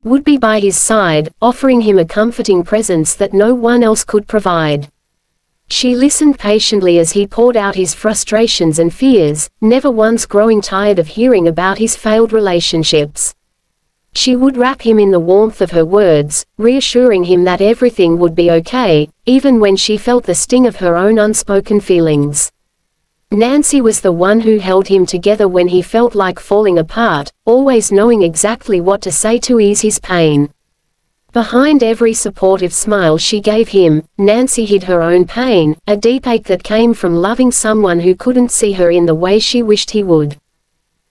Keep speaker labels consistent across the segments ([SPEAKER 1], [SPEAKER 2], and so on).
[SPEAKER 1] would be by his side, offering him a comforting presence that no one else could provide. She listened patiently as he poured out his frustrations and fears, never once growing tired of hearing about his failed relationships. She would wrap him in the warmth of her words, reassuring him that everything would be okay, even when she felt the sting of her own unspoken feelings. Nancy was the one who held him together when he felt like falling apart, always knowing exactly what to say to ease his pain. Behind every supportive smile she gave him, Nancy hid her own pain, a deep ache that came from loving someone who couldn't see her in the way she wished he would.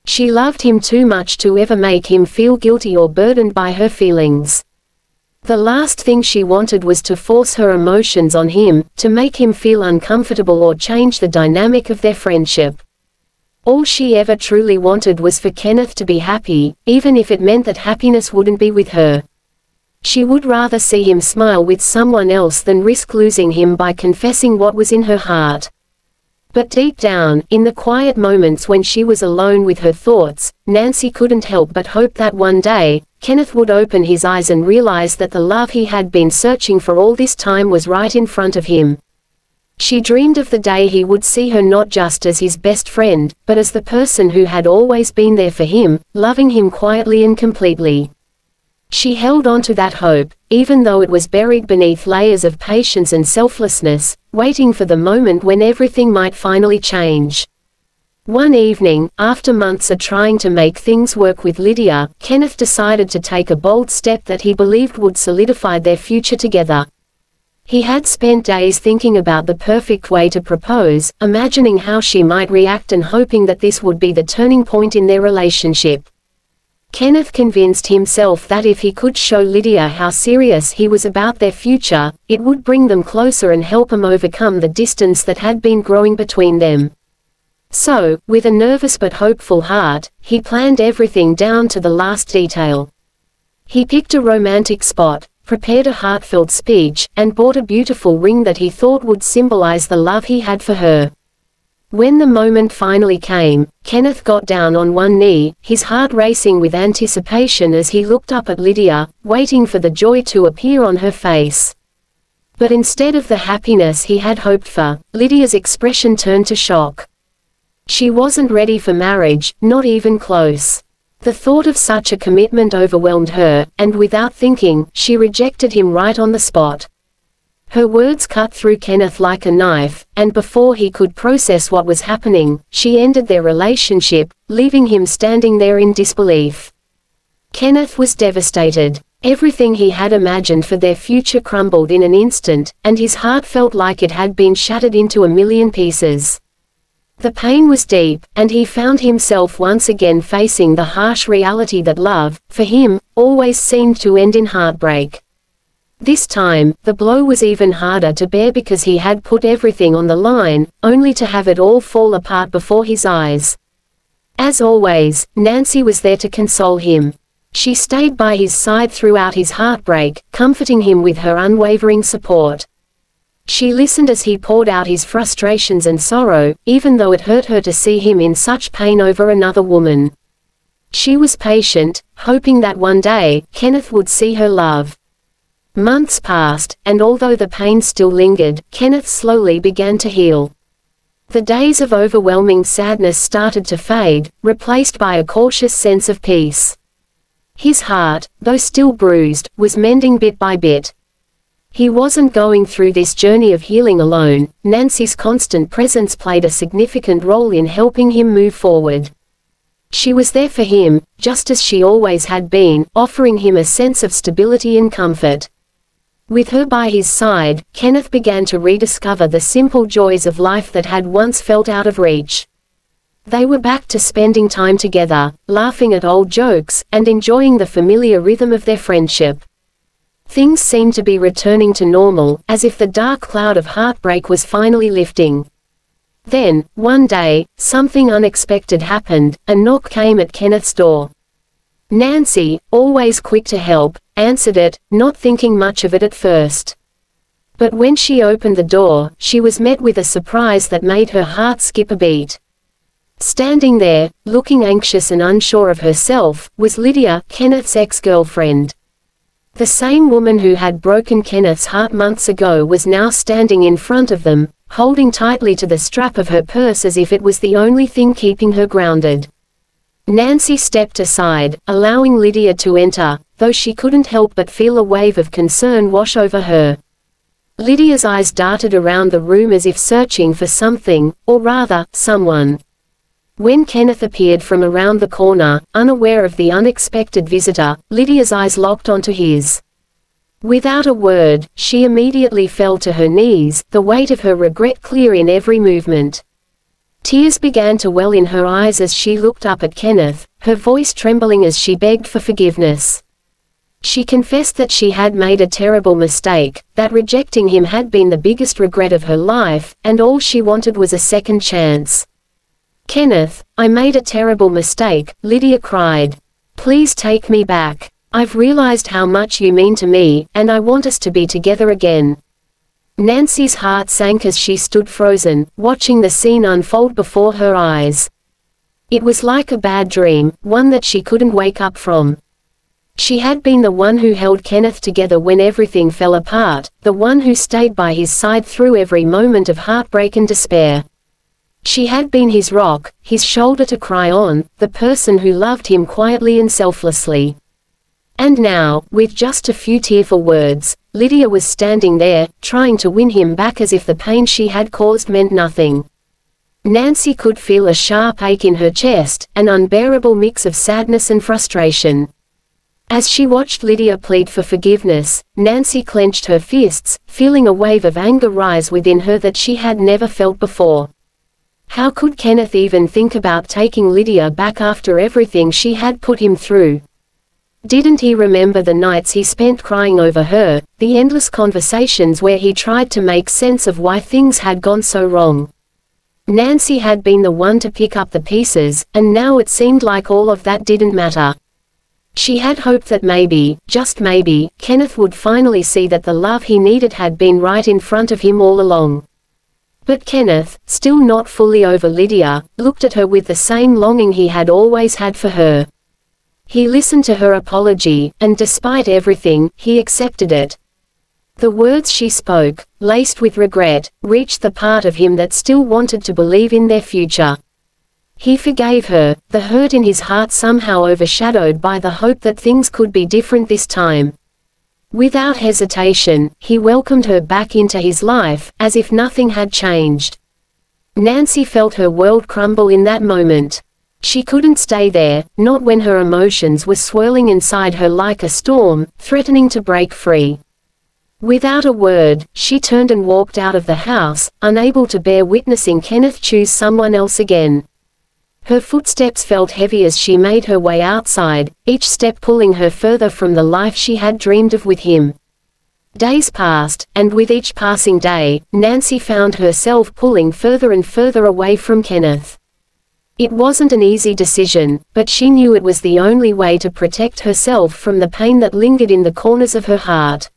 [SPEAKER 1] She loved him too much to ever make him feel guilty or burdened by her feelings. The last thing she wanted was to force her emotions on him, to make him feel uncomfortable or change the dynamic of their friendship. All she ever truly wanted was for Kenneth to be happy, even if it meant that happiness wouldn't be with her. She would rather see him smile with someone else than risk losing him by confessing what was in her heart. But deep down, in the quiet moments when she was alone with her thoughts, Nancy couldn't help but hope that one day, Kenneth would open his eyes and realize that the love he had been searching for all this time was right in front of him. She dreamed of the day he would see her not just as his best friend, but as the person who had always been there for him, loving him quietly and completely. She held on to that hope, even though it was buried beneath layers of patience and selflessness, waiting for the moment when everything might finally change. One evening, after months of trying to make things work with Lydia, Kenneth decided to take a bold step that he believed would solidify their future together. He had spent days thinking about the perfect way to propose, imagining how she might react and hoping that this would be the turning point in their relationship. Kenneth convinced himself that if he could show Lydia how serious he was about their future, it would bring them closer and help them overcome the distance that had been growing between them. So, with a nervous but hopeful heart, he planned everything down to the last detail. He picked a romantic spot, prepared a heartfelt speech, and bought a beautiful ring that he thought would symbolize the love he had for her. When the moment finally came, Kenneth got down on one knee, his heart racing with anticipation as he looked up at Lydia, waiting for the joy to appear on her face. But instead of the happiness he had hoped for, Lydia's expression turned to shock. She wasn't ready for marriage, not even close. The thought of such a commitment overwhelmed her, and without thinking, she rejected him right on the spot. Her words cut through Kenneth like a knife, and before he could process what was happening, she ended their relationship, leaving him standing there in disbelief. Kenneth was devastated. Everything he had imagined for their future crumbled in an instant, and his heart felt like it had been shattered into a million pieces. The pain was deep, and he found himself once again facing the harsh reality that love, for him, always seemed to end in heartbreak. This time, the blow was even harder to bear because he had put everything on the line, only to have it all fall apart before his eyes. As always, Nancy was there to console him. She stayed by his side throughout his heartbreak, comforting him with her unwavering support. She listened as he poured out his frustrations and sorrow, even though it hurt her to see him in such pain over another woman. She was patient, hoping that one day, Kenneth would see her love. Months passed, and although the pain still lingered, Kenneth slowly began to heal. The days of overwhelming sadness started to fade, replaced by a cautious sense of peace. His heart, though still bruised, was mending bit by bit. He wasn't going through this journey of healing alone. Nancy's constant presence played a significant role in helping him move forward. She was there for him, just as she always had been, offering him a sense of stability and comfort. With her by his side, Kenneth began to rediscover the simple joys of life that had once felt out of reach. They were back to spending time together, laughing at old jokes, and enjoying the familiar rhythm of their friendship. Things seemed to be returning to normal, as if the dark cloud of heartbreak was finally lifting. Then, one day, something unexpected happened. A knock came at Kenneth's door. Nancy, always quick to help, answered it, not thinking much of it at first. But when she opened the door, she was met with a surprise that made her heart skip a beat. Standing there, looking anxious and unsure of herself, was Lydia, Kenneth's ex-girlfriend. The same woman who had broken Kenneth's heart months ago was now standing in front of them, holding tightly to the strap of her purse as if it was the only thing keeping her grounded. Nancy stepped aside, allowing Lydia to enter, though she couldn't help but feel a wave of concern wash over her. Lydia's eyes darted around the room as if searching for something, or rather, someone. When Kenneth appeared from around the corner, unaware of the unexpected visitor, Lydia's eyes locked onto his. Without a word, she immediately fell to her knees, the weight of her regret clear in every movement. Tears began to well in her eyes as she looked up at Kenneth, her voice trembling as she begged for forgiveness. She confessed that she had made a terrible mistake, that rejecting him had been the biggest regret of her life, and all she wanted was a second chance. "Kenneth, I made a terrible mistake," Lydia cried. "Please take me back. I've realized how much you mean to me, and I want us to be together again." Nancy's heart sank as she stood frozen, watching the scene unfold before her eyes. It was like a bad dream, one that she couldn't wake up from. She had been the one who held Kenneth together when everything fell apart, the one who stayed by his side through every moment of heartbreak and despair. She had been his rock, his shoulder to cry on, the person who loved him quietly and selflessly. And now, with just a few tearful words, Lydia was standing there, trying to win him back as if the pain she had caused meant nothing. Nancy could feel a sharp ache in her chest, an unbearable mix of sadness and frustration. As she watched Lydia plead for forgiveness, Nancy clenched her fists, feeling a wave of anger rise within her that she had never felt before. How could Kenneth even think about taking Lydia back after everything she had put him through? Didn't he remember the nights he spent crying over her, the endless conversations where he tried to make sense of why things had gone so wrong? Nancy had been the one to pick up the pieces, and now it seemed like all of that didn't matter. She had hoped that maybe, just maybe, Kenneth would finally see that the love he needed had been right in front of him all along. But Kenneth, still not fully over Lydia, looked at her with the same longing he had always had for her. He listened to her apology, and despite everything, he accepted it. The words she spoke, laced with regret, reached the part of him that still wanted to believe in their future. He forgave her, the hurt in his heart somehow overshadowed by the hope that things could be different this time. Without hesitation, he welcomed her back into his life, as if nothing had changed. Nancy felt her world crumble in that moment. She couldn't stay there, not when her emotions were swirling inside her like a storm, threatening to break free. Without a word, she turned and walked out of the house, unable to bear witnessing Kenneth choose someone else again. Her footsteps felt heavy as she made her way outside, each step pulling her further from the life she had dreamed of with him. Days passed, and with each passing day, Nancy found herself pulling further and further away from Kenneth. It wasn't an easy decision, but she knew it was the only way to protect herself from the pain that lingered in the corners of her heart.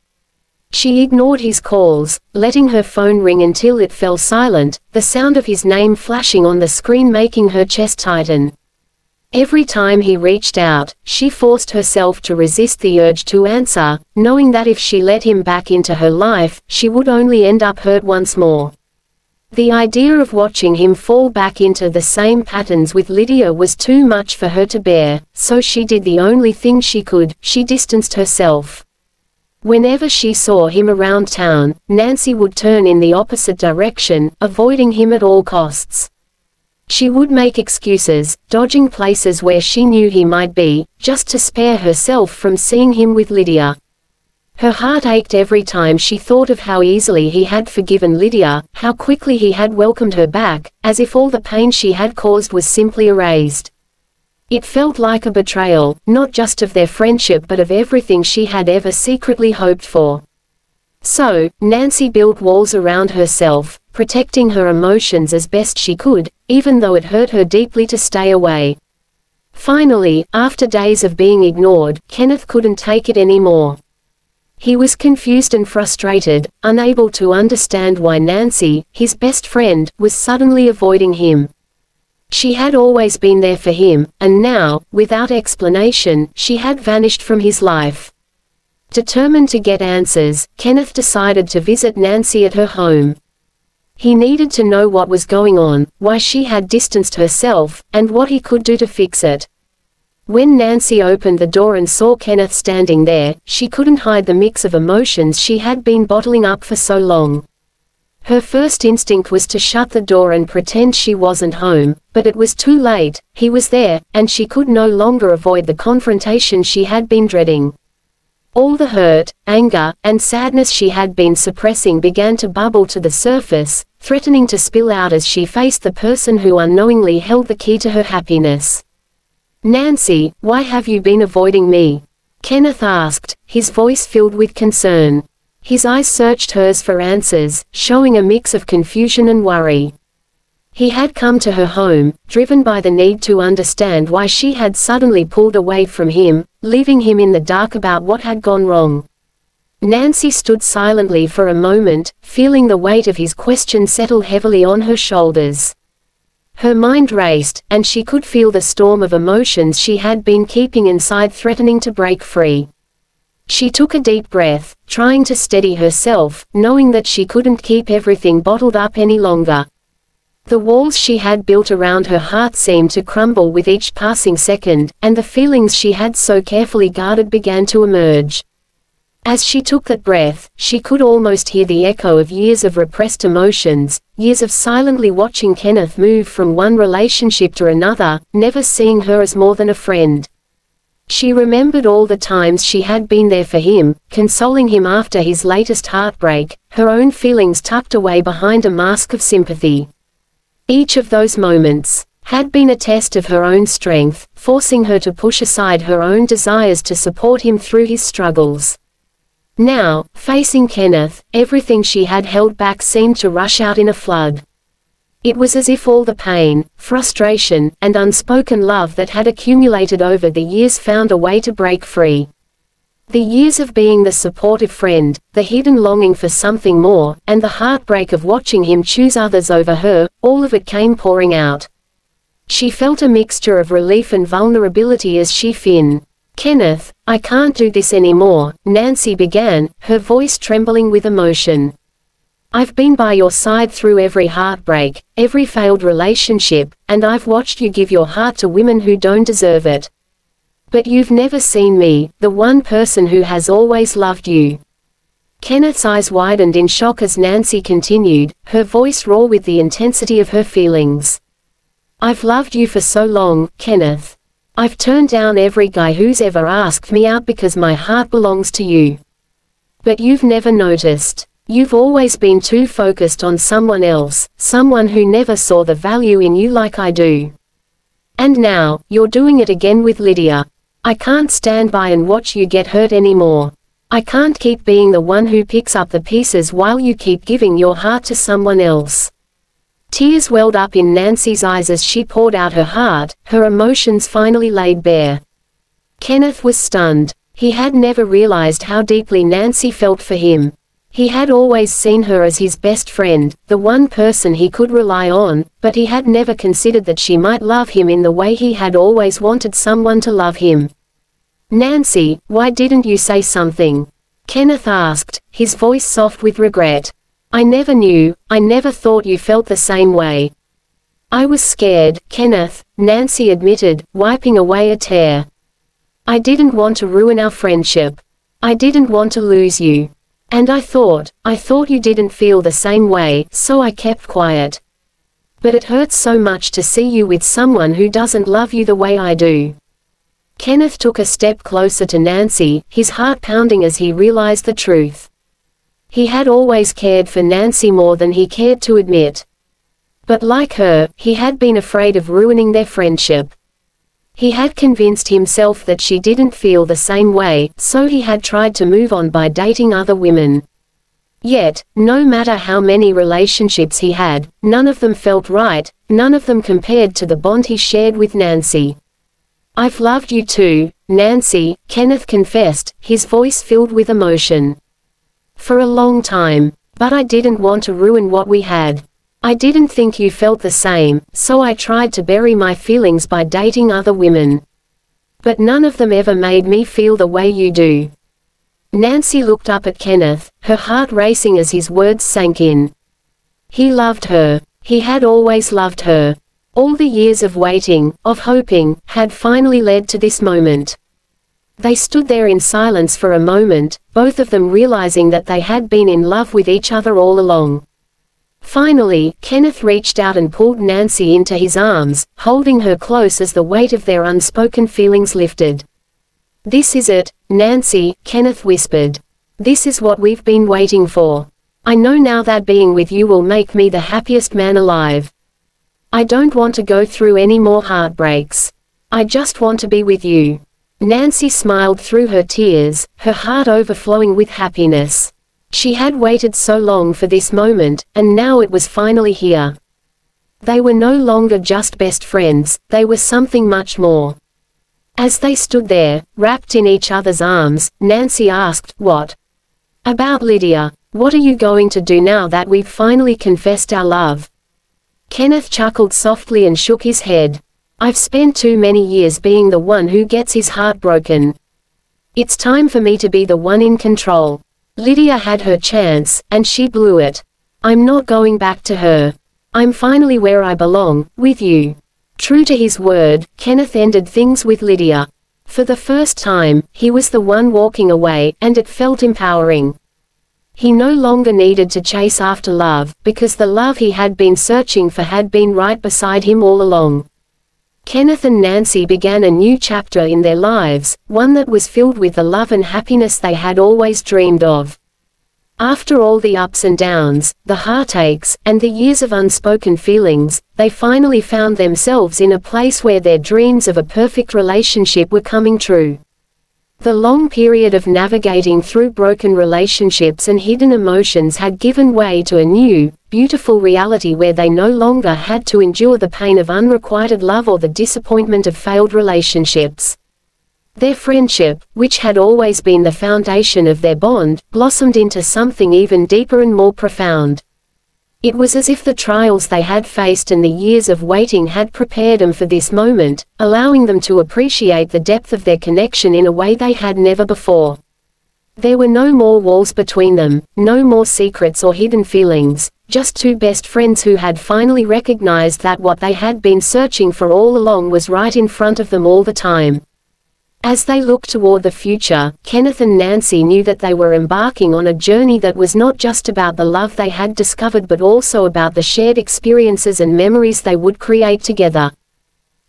[SPEAKER 1] She ignored his calls, letting her phone ring until it fell silent, the sound of his name flashing on the screen making her chest tighten. Every time he reached out, she forced herself to resist the urge to answer, knowing that if she let him back into her life, she would only end up hurt once more. The idea of watching him fall back into the same patterns with Lydia was too much for her to bear, so she did the only thing she could, she distanced herself. Whenever she saw him around town, Nancy would turn in the opposite direction, avoiding him at all costs. She would make excuses, dodging places where she knew he might be, just to spare herself from seeing him with Lydia. Her heart ached every time she thought of how easily he had forgiven Lydia, how quickly he had welcomed her back, as if all the pain she had caused was simply erased. It felt like a betrayal, not just of their friendship but of everything she had ever secretly hoped for. So, Nancy built walls around herself, protecting her emotions as best she could, even though it hurt her deeply to stay away. Finally, after days of being ignored, Kenneth couldn't take it anymore. He was confused and frustrated, unable to understand why Nancy, his best friend, was suddenly avoiding him. She had always been there for him, and now, without explanation, she had vanished from his life. Determined to get answers, Kenneth decided to visit Nancy at her home. He needed to know what was going on, why she had distanced herself, and what he could do to fix it. When Nancy opened the door and saw Kenneth standing there, she couldn't hide the mix of emotions she had been bottling up for so long. Her first instinct was to shut the door and pretend she wasn't home, but it was too late. He was there, and she could no longer avoid the confrontation she had been dreading. All the hurt, anger, and sadness she had been suppressing began to bubble to the surface, threatening to spill out as she faced the person who unknowingly held the key to her happiness. "Nancy, why have you been avoiding me?" Kenneth asked, his voice filled with concern. His eyes searched hers for answers, showing a mix of confusion and worry. He had come to her home, driven by the need to understand why she had suddenly pulled away from him, leaving him in the dark about what had gone wrong. Nancy stood silently for a moment, feeling the weight of his question settle heavily on her shoulders. Her mind raced, and she could feel the storm of emotions she had been keeping inside threatening to break free. She took a deep breath, trying to steady herself, knowing that she couldn't keep everything bottled up any longer. The walls she had built around her heart seemed to crumble with each passing second, and the feelings she had so carefully guarded began to emerge. As she took that breath, she could almost hear the echo of years of repressed emotions, years of silently watching Kenneth move from one relationship to another, never seeing her as more than a friend. She remembered all the times she had been there for him, consoling him after his latest heartbreak, her own feelings tucked away behind a mask of sympathy. Each of those moments had been a test of her own strength, forcing her to push aside her own desires to support him through his struggles. Now, facing Kenneth, everything she had held back seemed to rush out in a flood. It was as if all the pain, frustration, and unspoken love that had accumulated over the years found a way to break free. The years of being the supportive friend, the hidden longing for something more, and the heartbreak of watching him choose others over her, all of it came pouring out. She felt a mixture of relief and vulnerability as she "Kenneth, I can't do this anymore," Nancy began, her voice trembling with emotion. "I've been by your side through every heartbreak, every failed relationship, and I've watched you give your heart to women who don't deserve it. But you've never seen me, the one person who has always loved you." Kenneth's eyes widened in shock as Nancy continued, her voice raw with the intensity of her feelings. "I've loved you for so long, Kenneth. I've turned down every guy who's ever asked me out because my heart belongs to you. But you've never noticed. You've always been too focused on someone else, someone who never saw the value in you like I do. And now, you're doing it again with Lydia. I can't stand by and watch you get hurt anymore. I can't keep being the one who picks up the pieces while you keep giving your heart to someone else." Tears welled up in Nancy's eyes as she poured out her heart, her emotions finally laid bare. Kenneth was stunned. He had never realized how deeply Nancy felt for him. He had always seen her as his best friend, the one person he could rely on, but he had never considered that she might love him in the way he had always wanted someone to love him. "Nancy, why didn't you say something?" Kenneth asked, his voice soft with regret. "I never knew, I never thought you felt the same way." "I was scared, Kenneth," Nancy admitted, wiping away a tear. "I didn't want to ruin our friendship. I didn't want to lose you. And I thought you didn't feel the same way, so I kept quiet. But it hurts so much to see you with someone who doesn't love you the way I do." Kenneth took a step closer to Nancy, his heart pounding as he realized the truth. He had always cared for Nancy more than he cared to admit. But like her, he had been afraid of ruining their friendship. He had convinced himself that she didn't feel the same way, so he had tried to move on by dating other women. Yet, no matter how many relationships he had, none of them felt right, none of them compared to the bond he shared with Nancy. "I've loved you too, Nancy," Kenneth confessed, his voice filled with emotion. "For a long time. But I didn't want to ruin what we had. I didn't think you felt the same, so I tried to bury my feelings by dating other women. But none of them ever made me feel the way you do." Nancy looked up at Kenneth, her heart racing as his words sank in. He loved her. He had always loved her. All the years of waiting, of hoping, had finally led to this moment. They stood there in silence for a moment, both of them realizing that they had been in love with each other all along. Finally, Kenneth reached out and pulled Nancy into his arms, holding her close as the weight of their unspoken feelings lifted. "This is it, Nancy," Kenneth whispered. "This is what we've been waiting for. I know now that being with you will make me the happiest man alive. I don't want to go through any more heartbreaks. I just want to be with you." Nancy smiled through her tears, her heart overflowing with happiness. She had waited so long for this moment, and now it was finally here. They were no longer just best friends, they were something much more. As they stood there, wrapped in each other's arms, Nancy asked, "What about Lydia? What are you going to do now that we've finally confessed our love?" Kenneth chuckled softly and shook his head. "I've spent too many years being the one who gets his heart broken. It's time for me to be the one in control. Lydia had her chance, and she blew it. I'm not going back to her. I'm finally where I belong, with you." True to his word, Kenneth ended things with Lydia. For the first time, he was the one walking away, and it felt empowering. He no longer needed to chase after love, because the love he had been searching for had been right beside him all along. Kenneth and Nancy began a new chapter in their lives, one that was filled with the love and happiness they had always dreamed of. After all the ups and downs, the heartaches, and the years of unspoken feelings, they finally found themselves in a place where their dreams of a perfect relationship were coming true. The long period of navigating through broken relationships and hidden emotions had given way to a new, beautiful reality where they no longer had to endure the pain of unrequited love or the disappointment of failed relationships. Their friendship, which had always been the foundation of their bond, blossomed into something even deeper and more profound. It was as if the trials they had faced and the years of waiting had prepared them for this moment, allowing them to appreciate the depth of their connection in a way they had never before. There were no more walls between them, no more secrets or hidden feelings, just two best friends who had finally recognized that what they had been searching for all along was right in front of them all the time. As they looked toward the future, Kenneth and Nancy knew that they were embarking on a journey that was not just about the love they had discovered but also about the shared experiences and memories they would create together.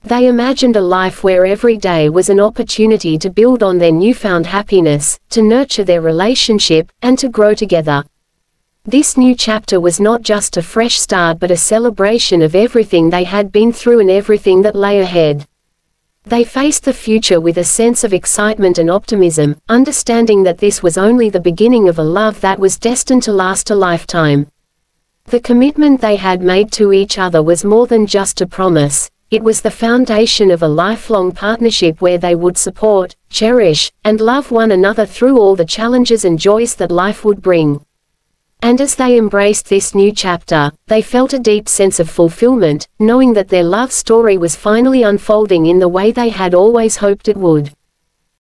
[SPEAKER 1] They imagined a life where every day was an opportunity to build on their newfound happiness, to nurture their relationship, and to grow together. This new chapter was not just a fresh start but a celebration of everything they had been through and everything that lay ahead. They faced the future with a sense of excitement and optimism, understanding that this was only the beginning of a love that was destined to last a lifetime. The commitment they had made to each other was more than just a promise, it was the foundation of a lifelong partnership where they would support, cherish, and love one another through all the challenges and joys that life would bring. And as they embraced this new chapter, they felt a deep sense of fulfillment, knowing that their love story was finally unfolding in the way they had always hoped it would.